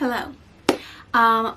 Hello.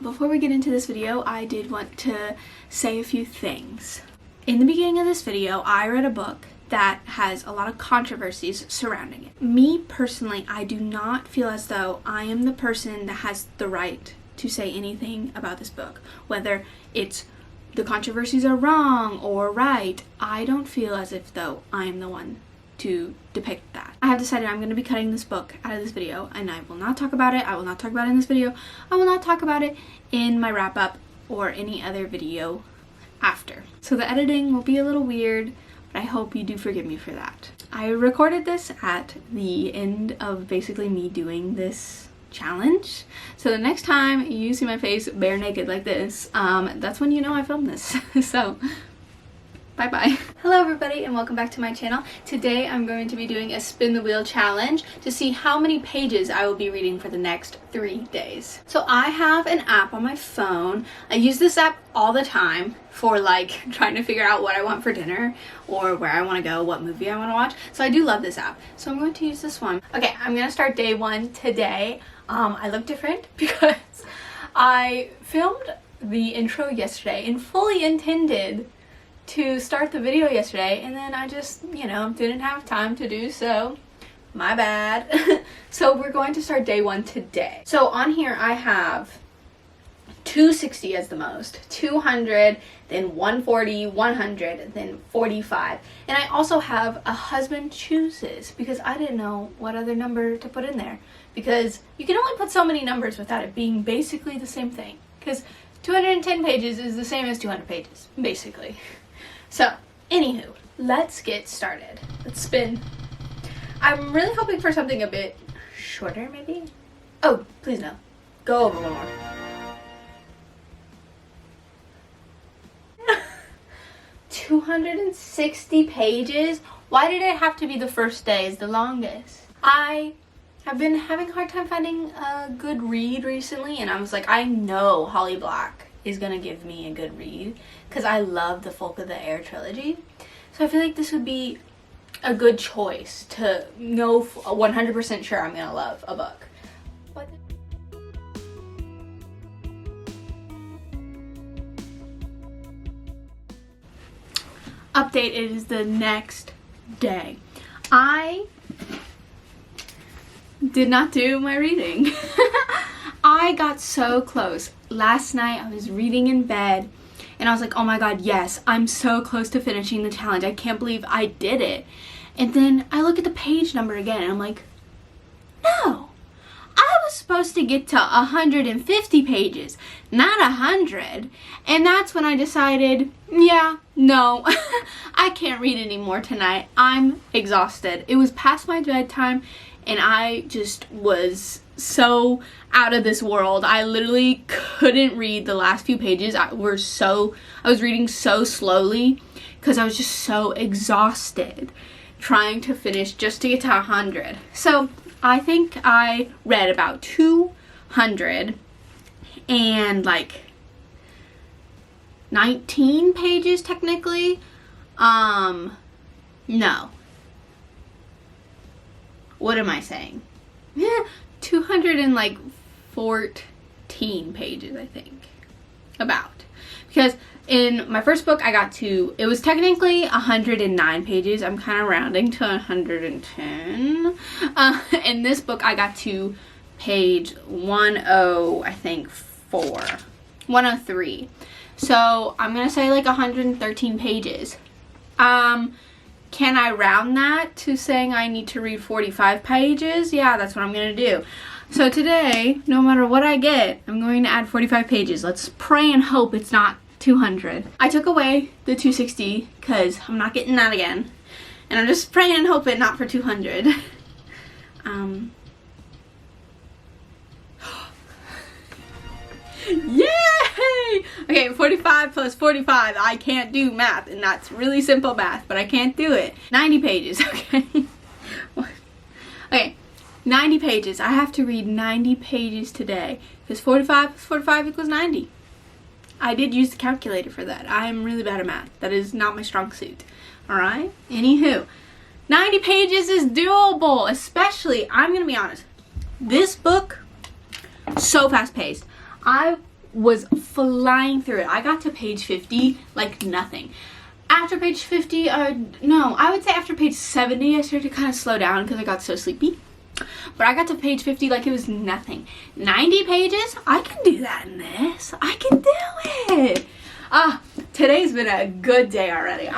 Before we get into this video, I did want to say a few things. In the beginning of this video, I read a book that has a lot of controversies surrounding it. Me personally, I do not feel as though I am the person that has the right to say anything about this book. Whether it's the controversies are wrong or right, I don't feel as if though I am the one to depict that. I have decided I'm going to be cutting this book out of this video, and I will not talk about it. I will not talk about it in this video. I will not talk about it in my wrap up or any other video after. So the editing will be a little weird, but I hope you do forgive me for that. I recorded this at the end of basically me doing this challenge. So the next time you see my face bare naked like this, that's when you know I filmed this. So bye-bye. Hello everybody and welcome back to my channel. Today I'm going to be doing a spin the wheel challenge to see how many pages I will be reading for the next 3 days. So I have an app on my phone. I use this app all the time for like trying to figure out what I want for dinner or where I want to go, what movie I want to watch. So I do love this app. So I'm going to use this one. Okay, I'm going to start day one today. I look different because I filmed the intro yesterday and fully intended to start the video yesterday, and then I just, didn't have time to do so. My bad. So we're going to start day one today. So on here I have 260 as the most, 200, then 140, 100, then 45. And I also have a husband chooses because I didn't know what other number to put in there, because you can only put so many numbers without it being basically the same thing, because 210 pages is the same as 200 pages, basically. So, anywho, let's get started. Let's spin. I'm really hoping for something a bit shorter, maybe? Oh, please no. Go over one more. 260 pages? Why did it have to be the first day as the longest? I have been having a hard time finding a good read recently, and I was like, I know Holly Black is gonna give me a good read because I love the Folk of the Air trilogy. So I feel like this would be a good choice to know 100% sure I'm gonna love a book. Update, it is the next day. I did not do my reading. I got so close. Last night I was reading in bed and I was like, oh my god, yes, I'm so close to finishing the challenge. I can't believe I did it. And then I look at the page number again and I'm like, no, I was supposed to get to 150 pages, not 100. And that's when I decided, yeah, no, I can't read anymore tonight. I'm exhausted. It was past my bedtime and I just was so out of this world. I literally couldn't read the last few pages. I was reading so slowly because I was just so exhausted trying to finish just to get to 100. So I think I read about 200 and like 19 pages technically. No. What am I saying? Yeah, 214 pages, I think. About. Because in my first book, I got to, it was technically 109 pages. I'm kind of rounding to 110. In this book, I got to page 103. So I'm going to say like 113 pages. Can I round that to saying I need to read 45 pages? Yeah, that's what I'm going to do. So today, no matter what I get, I'm going to add 45 pages. Let's pray and hope it's not 200. I took away the 260 because I'm not getting that again. And I'm just praying and hoping not for 200. Yay! Okay, 45 plus 45. I can't do math, and that's really simple math, but I can't do it. 90 pages, okay? Okay, 90 pages. I have to read 90 pages today, because 45 plus 45 equals 90. I did use the calculator for that. I am really bad at math. That is not my strong suit. Alright? Anywho, 90 pages is doable, especially, I'm going to be honest, this book so fast paced. I was flying through it. I got to page 50 like nothing. After page 50, no, I would say after page 70, I started to kind of slow down because I got so sleepy. But I got to page 50 like it was nothing. 90 pages? I can do that in this. I can do it. Today's been a good day already.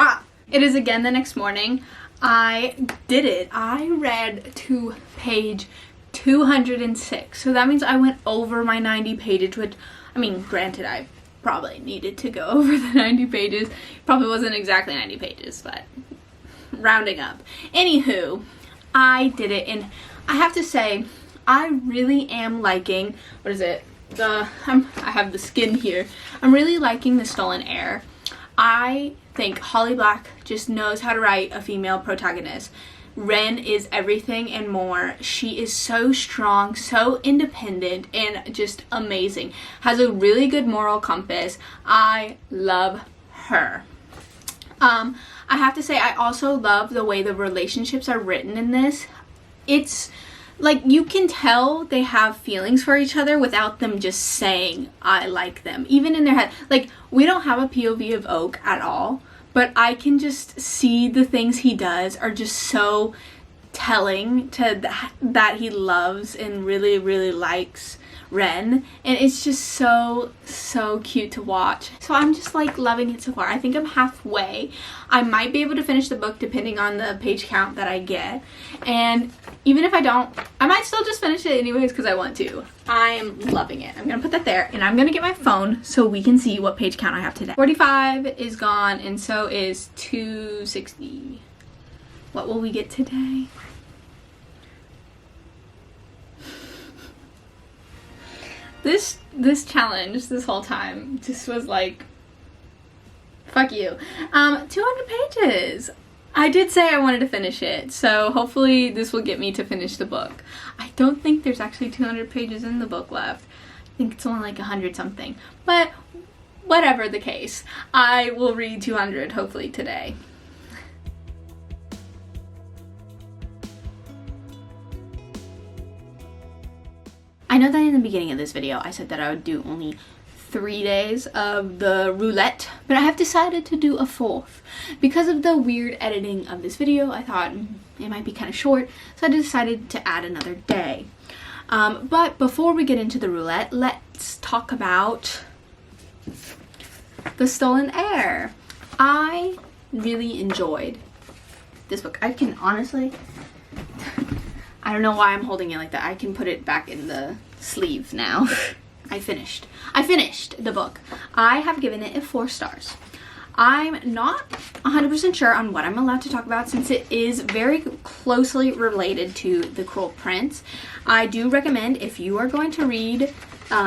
It is again the next morning. I did it. I read to page 206. So that means I went over my 90 pages, which, I mean, granted, I probably needed to go over the 90 pages. Probably wasn't exactly 90 pages, but rounding up. Anywho, I did it, and I have to say, I really am liking, what is it? I have the skin here. I'm really liking The Stolen Heir. I think Holly Black just knows how to write a female protagonist. Wren is everything and more. She is so strong, so independent, and just amazing. Has a really good moral compass. I love her. I have to say, I also love the way the relationships are written in this. It's like you can tell they have feelings for each other without them just saying, I like them. Even in their head. Like, we don't have a POV of Oak at all. But I can just see the things he does are just so telling to that he loves and really, really likes Wren. And it's just so, so cute to watch. So I'm just like loving it so far. I think I'm halfway. I might be able to finish the book depending on the page count that I get. And even if I don't, I might still just finish it anyways because I want to. I am loving it. I'm going to put that there, and I'm going to get my phone so we can see what page count I have today. 45 is gone, and so is 260. What will we get today? This challenge this whole time just was like, fuck you. 200 pages. I did say I wanted to finish it, so hopefully this will get me to finish the book. I don't think there's actually 200 pages in the book left. I think it's only like 100 something. But whatever the case, I will read 200 hopefully today. I know that in the beginning of this video I said that I would do only 3 days of the roulette, but I have decided to do a 4th. Because of the weird editing of this video, I thought it might be kind of short, so I decided to add another day. But before we get into the roulette, let's talk about The Stolen Heir. I really enjoyed this book. I can honestly, I don't know why I'm holding it like that. I can put it back in the sleeve now. I finished the book. I have given it 4 stars. I'm not 100% sure on what I'm allowed to talk about since it is very closely related to The Cruel Prince. I do recommend if you are going to read,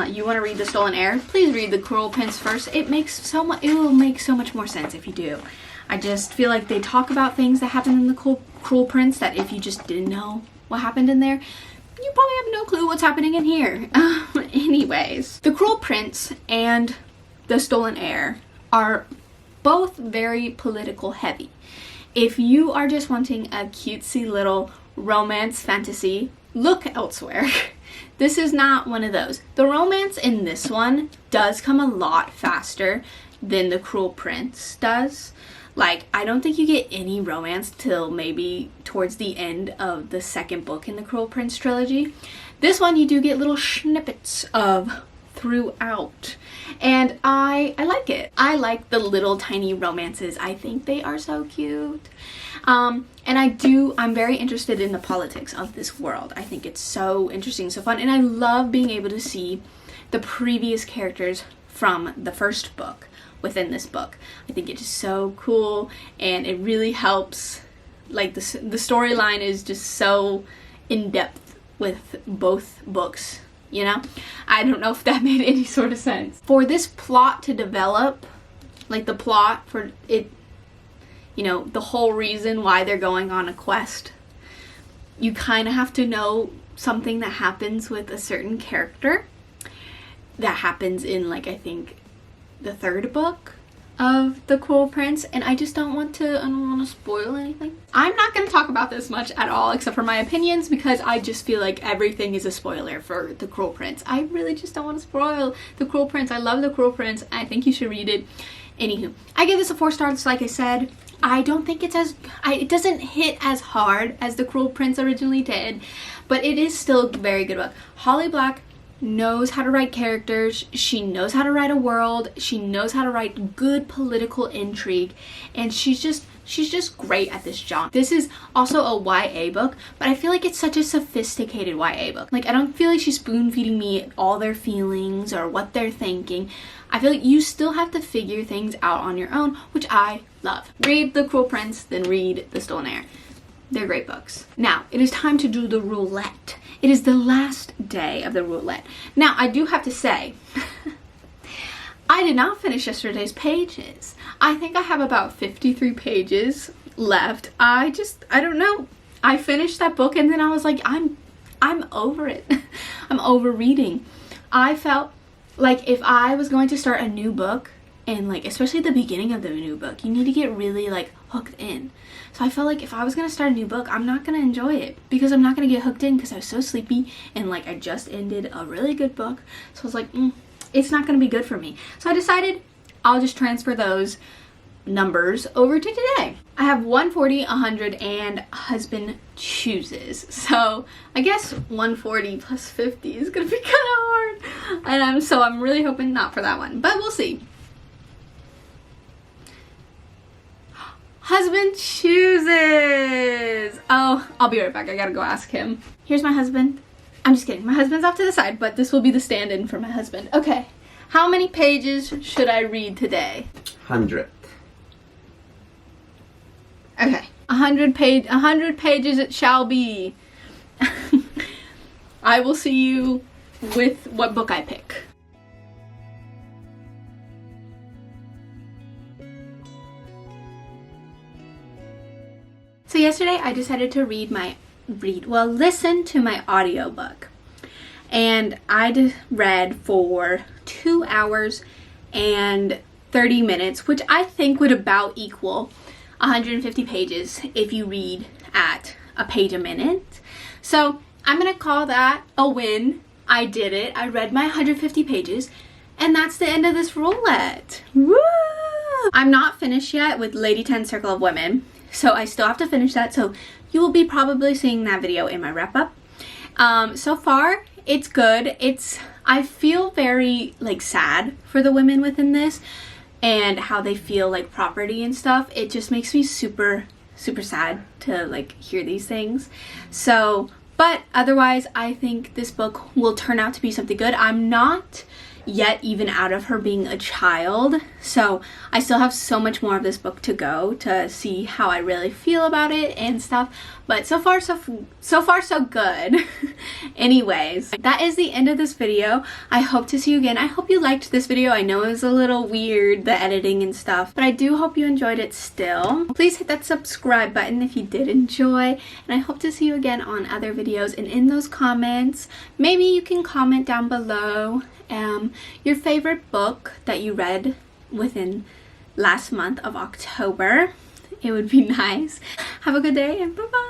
you want to read The Stolen Heir, please read The Cruel Prince first. It will make so much more sense if you do. I just feel like they talk about things that happen in The Cruel Prince that if you just didn't know what happened in there, you probably have no clue what's happening in here. Anyways, The Cruel Prince and The Stolen Heir are both very political heavy. If you are just wanting a cutesy little romance fantasy, look elsewhere. This is not one of those. The romance in this one does come a lot faster than The Cruel Prince does. Like, I don't think you get any romance till maybe towards the end of the 2nd book in the Cruel Prince trilogy. This one you do get little snippets of throughout. And I like it. I like the little tiny romances. I think they are so cute. And I'm very interested in the politics of this world. I think it's so interesting, so fun. And I love being able to see the previous characters from the first book within this book. I think it is so cool, and it really helps. Like, the storyline is just so in depth with both books, you know? I don't know if that made any sort of sense. For this plot to develop, like the plot for it, you know, the whole reason why they're going on a quest, you kind of have to know something that happens with a certain character that happens in, like, I think the 3rd book. of The Cruel Prince, and I don't want to spoil anything. I'm not going to talk about this much at all except for my opinions, because I just feel like everything is a spoiler for The Cruel Prince. I really just don't want to spoil The Cruel Prince. I love The Cruel Prince. I think you should read it. Anywho, I give this a 4 stars, like I said. I don't think it's it doesn't hit as hard as The Cruel Prince originally did, but it is still a very good book. Holly Black knows how to write characters, she knows how to write a world, she knows how to write good political intrigue, and she's just great at this genre. This is also a YA book, but I feel like it's such a sophisticated YA book. Like, I don't feel like she's spoon feeding me all their feelings or what they're thinking. I feel like you still have to figure things out on your own, which I love. Read The Cruel Prince, then read The Stolen Heir. They're great books. Now, it is time to do the roulette. It is the last day of the roulette. Now, I do have to say, I did not finish yesterday's pages. I think I have about 53 pages left. I don't know. I finished that book and then I was like, I'm over it. I'm over reading. I felt like if I was going to start a new book, and like especially the beginning of the new book, you need to get really like hooked in. So I felt like if I was gonna start a new book, I'm not gonna enjoy it because I'm not gonna get hooked in because I was so sleepy and like I just ended a really good book. So I was like, it's not gonna be good for me. So I decided I'll just transfer those numbers over to today. I have 140, 100, and husband chooses. So I guess 140 plus 50 is gonna be kind of hard. And so I'm really hoping not for that one, but we'll see. Husband chooses. Oh, I'll be right back. I gotta go ask him. Here's my husband. I'm just kidding. My husband's off to the side, but this will be the stand-in for my husband. Okay. How many pages should I read today? 100. Okay. 100 pages it shall be. I will see you with what book I pick. So yesterday I decided to listen to my audiobook. And I read for 2 hours and 30 minutes, which I think would about equal 150 pages if you read at a page a minute. So I'm gonna call that a win. I did it. I read my 150 pages, and that's the end of this roulette. Woo! I'm not finished yet with Lady 10 Circle of Women, so I still have to finish that. So you will be probably seeing that video in my wrap up. So far, it's good. I feel very like sad for the women within this and how they feel like property and stuff. It just makes me super, super sad to like hear these things. So, but otherwise, I think this book will turn out to be something good. I'm not yet even out of her being a child, so I still have so much more of this book to go to see how I really feel about it and stuff, but so far so good. Anyways, that is the end of this video. I hope to see you again. I hope you liked this video. I know it was a little weird, the editing and stuff, but I do hope you enjoyed it still. Please hit that subscribe button if you did enjoy, and I hope to see you again on other videos. And in those comments, maybe you can comment down below your favorite book that you read within last month of October. It would be nice. Have a good day and bye-bye.